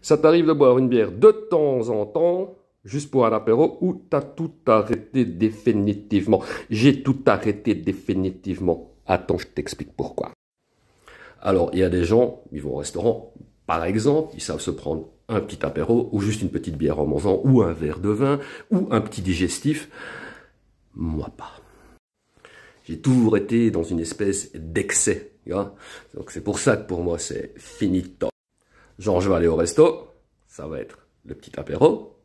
Ça t'arrive de boire une bière de temps en temps, juste pour un apéro, ou t'as tout arrêté définitivement? J'ai tout arrêté définitivement. Attends, je t'explique pourquoi. Alors, il y a des gens, ils vont au restaurant, par exemple, ils savent se prendre un petit apéro, ou juste une petite bière en mangeant, ou un verre de vin, ou un petit digestif. Moi pas. J'ai toujours été dans une espèce d'excès. Donc c'est pour ça que pour moi c'est finito. Genre je vais aller au resto, ça va être le petit apéro,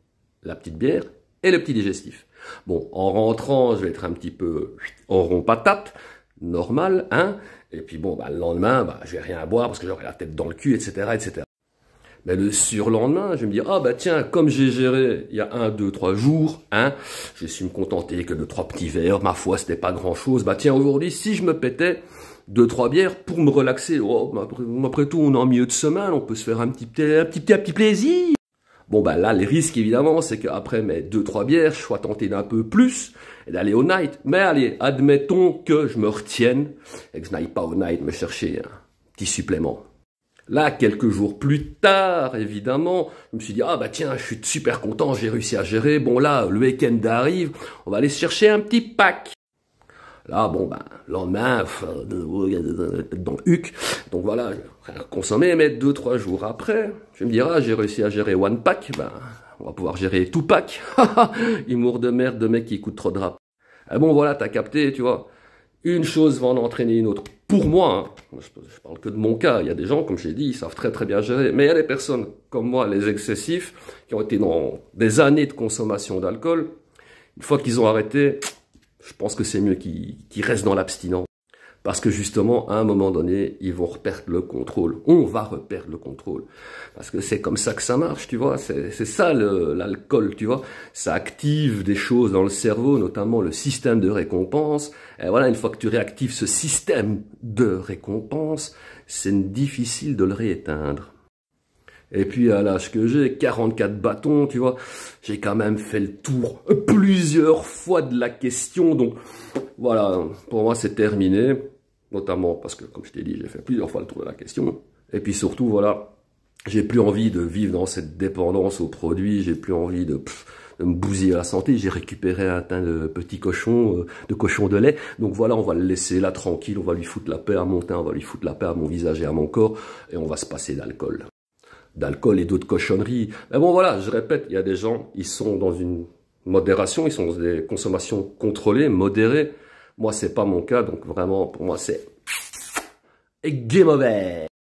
la petite bière et le petit digestif. Bon, en rentrant, je vais être un petit peu en rond patate, normal, hein. Et puis bon, le lendemain, je vais rien boire parce que j'aurai la tête dans le cul, etc., etc. Mais le surlendemain, je vais me dire, ah tiens, comme j'ai géré il y a 1, 2, 3 jours, hein, j'ai su me contenter que de 3 petits verres, ma foi, c'était pas grand chose. Tiens, aujourd'hui, si je me pétais 2, 3 bières pour me relaxer, après tout, on est en milieu de semaine, on peut se faire un petit plaisir. Bon, là, les risques, évidemment, c'est qu'après mes 2, 3 bières, je sois tenté d'un peu plus et d'aller au night. Mais allez, admettons que je me retienne et que je n'aille pas au night me chercher un petit supplément. Là, quelques jours plus tard, évidemment, je me suis dit, tiens, je suis super content, j'ai réussi à gérer. Bon, là, le week-end arrive, on va aller se chercher un petit pack. Là, le lendemain, dans le huc. Donc voilà, je vais consommer, mais 2, 3 jours après, je vais me dire, j'ai réussi à gérer one pack, on va pouvoir gérer tout pack. Humour de merde de mec qui écoute trop de rap. Ah bon, voilà, t'as capté, tu vois. Une chose va en entraîner une autre. Pour moi, hein, je parle que de mon cas, il y a des gens, comme j'ai dit, ils savent très très bien gérer. Mais il y a des personnes comme moi, les excessifs, qui ont été dans des années de consommation d'alcool. Une fois qu'ils ont arrêté, je pense que c'est mieux qu'ils restent dans l'abstinence. Parce que justement, à un moment donné, ils vont reperdre le contrôle. On va reperdre le contrôle. Parce que c'est comme ça que ça marche, tu vois. C'est ça l'alcool, tu vois. Ça active des choses dans le cerveau, notamment le système de récompense. Et voilà, une fois que tu réactives ce système de récompense, c'est difficile de le rééteindre. Et puis à l'âge que j'ai, 44 bâtons, tu vois, j'ai quand même fait le tour plusieurs fois de la question. Donc voilà, pour moi c'est terminé. Notamment parce que, comme je t'ai dit, j'ai fait plusieurs fois le tour de la question. Et puis surtout, voilà, j'ai plus envie de vivre dans cette dépendance aux produits, j'ai plus envie de me bousiller la santé. J'ai récupéré un teint de petit cochon, de cochon de lait. Donc voilà, on va le laisser là tranquille, on va lui foutre la paix à mon teint, on va lui foutre la paix à mon visage et à mon corps, et on va se passer d'alcool. D'alcool et d'autres cochonneries. Mais bon voilà, je répète, il y a des gens, ils sont dans une modération, ils sont dans des consommations contrôlées, modérées. Moi, c'est pas mon cas, donc vraiment, pour moi, c'est game over.